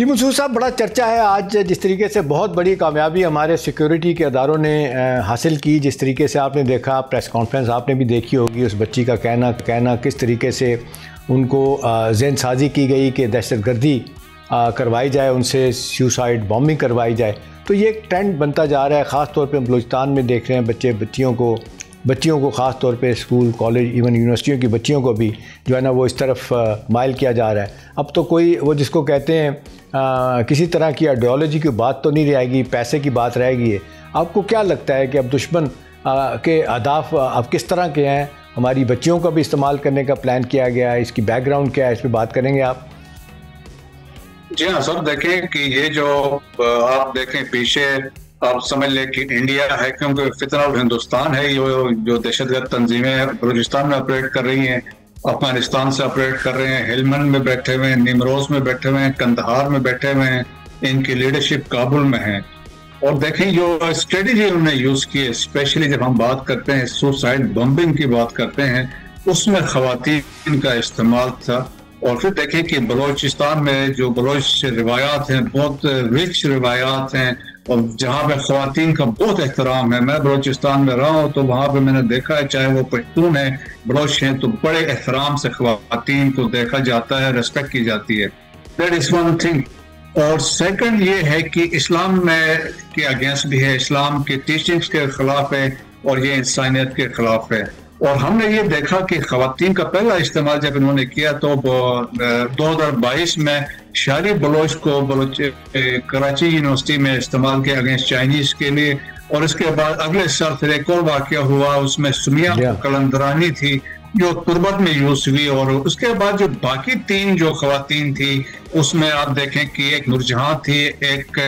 جی منصور صاحب، بڑا چرچا ہے آج جس طریقے سے بہت بڑی کامیابی ہمارے سیکیورٹی کے اداروں نے حاصل کی. جس طریقے سے آپ نے دیکھا پریس کانفرنس آپ نے بھی دیکھی ہوگی، اس بچی کا کہنا کس طریقے سے ان کو ذہن سازی کی گئی کہ دہشت گردی کروائی جائے، ان سے سیوسائڈ بامبنگ کروائی جائے. تو یہ ایک ٹرینڈ بنتا جا رہا ہے. خاص طور پہ بلوچستان میں دیکھ رہے ہیں بچیوں کو خاص طور پہ اسکول کالج ایون یونیورسٹیوں کی بچیوں کو بھی جو ہے نا وہ اس طرف مائل کیا جا رہا ہے. اب تو کوئی وہ جس کو کہتے ہیں کسی طرح کی آئیڈیالوجی کی بات تو نہیں رہے گی، پیسے کی بات رہے گی. آپ کو کیا لگتا ہے کہ اب دشمن کے اہداف اب کس طرح کے ہیں؟ ہماری بچیوں کا بھی استعمال کرنے کا پلان کیا گیا ہے، اس کی بیک گراؤنڈ کیا ہے، اس پہ بات کریں گے آپ؟ جی ہاں سر، دیکھیں کہ یہ جو آپ دیکھیں پیچھے آپ سمجھ لیں کہ انڈیا ہے، کیونکہ فطرت ہندوستان ہے. جو دہشت گرد تنظیمیں بلوچستان میں آپریٹ کر رہی ہیں، افغانستان سے آپریٹ کر رہے ہیں، ہلمند میں بیٹھے ہوئے ہیں، نیمروز میں بیٹھے ہوئے ہیں، کندہار میں بیٹھے ہوئے ہیں، ان کی لیڈرشپ کابل میں ہے. اور دیکھیں جو اسٹریٹجی انہوں نے یوز کی ہے، اسپیشلی جب ہم بات کرتے ہیں سوسائڈ بمبنگ کی بات کرتے ہیں، اس میں خواتین کا استعمال تھا. اور پھر دیکھیں کہ بلوچستان میں جو بلوچ روایات ہیں بہت رچ روایات ہیں، اور جہاں پہ خواتین کا بہت احترام ہے. میں بلوچستان میں رہا ہوں تو وہاں پہ میں نے دیکھا ہے، چاہے وہ پشتون ہیں بلوچ ہیں، تو بڑے احترام سے خواتین کو دیکھا جاتا ہے، ریسپیکٹ کی جاتی ہے. That is one thing. اور سیکنڈ یہ ہے کہ اسلام میں کے اگینسٹ بھی ہے، اسلام کے ٹیچنگز کے خلاف ہے، اور یہ انسانیت کے خلاف ہے. اور ہم نے یہ دیکھا کہ خواتین کا پہلا استعمال جب انہوں نے کیا تو 2022 میں شہری بلوچ کو کراچی یونیورسٹی میں استعمال کیا اگینسٹ چائنیز کے لیے. اور اس کے بعد اگلے سال پھر ایک اور واقعہ ہوا، اس میں سمیہ قلندرانی تھی جو تربت میں یوز ہوئی. اور اس کے بعد جو باقی 3 جو خواتین تھی اس میں آپ دیکھیں کہ ایک نورجہاں تھی، ایک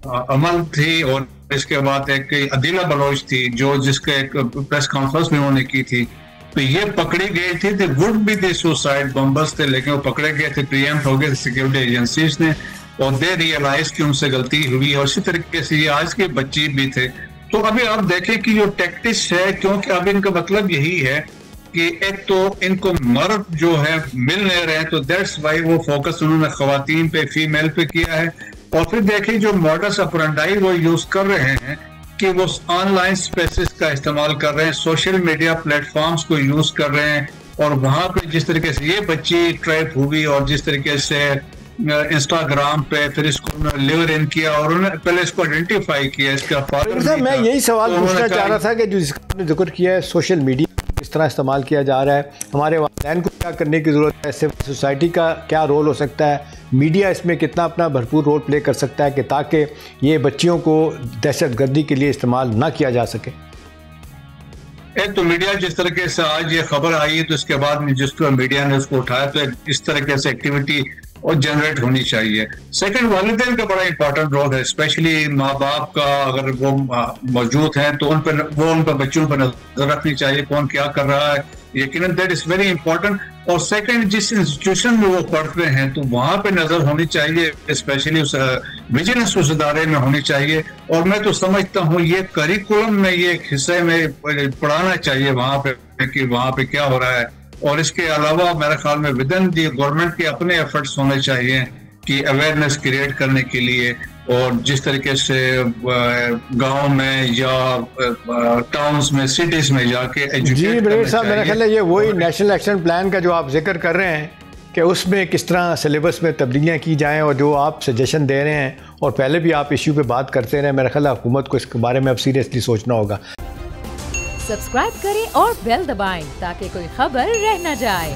امن تھی، اور اس کے بعد ایک عدیلہ بلوچ تھی جس کے ایک پریس کانفرنس میں انہوں نے کی تھی. تو یہ پکڑی گئی تھی، they would be the suicide bombers تھے، لیکن وہ پکڑے گئے تھے، پریمپٹ ہو گئے تھے سیکیورٹی ایجنسیز نے، اور دے ریئلائز کہ ان سے غلطی ہوئی. اور اسی طریقے سے یہ آج کے بچی بھی تھے. تو ابھی آپ دیکھیں کہ جو ٹیکٹکس ہے، کیونکہ اب ان کا مطلب یہی ہے کہ ایک تو ان کو مرد جو ہے مل نہیں رہے ہیں، تو دیٹس وائی وہ فوکس انہوں نے خواتین پہ، فیمیل پہ کیا ہے. اور پھر دیکھیں جو ماڈس اپرنڈائی وہ یوز کر رہے ہیں کہ وہ آن لائن سپیسز کا استعمال کر رہے ہیں، سوشل میڈیا پلیٹ فارمز کو یوز کر رہے ہیں. اور وہاں پہ جس طریقے سے یہ بچی ٹریپ ہوئی، اور جس طریقے سے انسٹاگرام پہ پھر اس کو لیور ان کیا، اور انہوں نے پہلے اس کو آئیڈینٹیفائی کیا، اس کا فادر. میں یہی سوال پوچھنا چاہ رہا تھا کہ جو جس کا ذکر کیا ہے سوشل میڈیا اس طرح استعمال کیا جا رہا ہے، ہمارے والدین کو کیا کرنے کی ضرورت ہے، سوسائٹی کا کیا رول ہو سکتا ہے، میڈیا اس میں کتنا اپنا بھرپور رول پلے کر سکتا ہے کہ تاکہ یہ بچیوں کو دہشت گردی کے لیے استعمال نہ کیا جا سکے؟ ایک تو میڈیا جس طریقے سے آج یہ خبر آئی ہے تو اس کے بعد جس کو میڈیا نے اس کو اٹھایا تو اس طریقے سے ایکٹیویٹی اور جنریٹ ہونی چاہیے. سیکنڈ، والدین کا بڑا امپورٹنٹ رول ہے، اسپیشلی ماں باپ کا اگر وہ موجود ہیں تو ان پر بچوں پر نظر رکھنی چاہیے، کون کیا کر رہا ہے. یقیناً دیٹ از ویری امپورٹنٹ. اور سیکنڈ، جس انسٹیٹیوشن میں وہ پڑھتے ہیں تو وہاں پہ نظر ہونی چاہیے، اسپیشلی اس ویجیلنس اس ادارے میں ہونی چاہیے. اور میں تو سمجھتا ہوں یہ کریکولم میں یہ ایک حصے میں پڑھانا چاہیے وہاں پہ کہ وہاں پہ کیا ہو رہا ہے. اور اس کے علاوہ میرے خیال میں ودن دی گورنمنٹ کے اپنے ایفرٹس ہونے چاہیے کہ اویئرنیس کریٹ کرنے کے لیے، اور جس طریقے سے گاؤں میں یا ٹاؤنز میں سٹیز میں جا کے ایجوکیٹ. جی بریڈ صاحب، میرا خیال ہے یہ وہی نیشنل ایکشن پلان کا جو آپ ذکر کر رہے ہیں کہ اس میں کس طرح سلیبس میں تبدیلیاں کی جائیں، اور جو آپ سجیشن دے رہے ہیں اور پہلے بھی آپ ایشو پہ بات کرتے رہے، میرا خیال ہے حکومت کو اس کے بارے میں اب سیریسلی سوچنا ہوگا. سبسکرائب کریں اور بیل دبائیں تاکہ کوئی خبر رہ نہ جائے.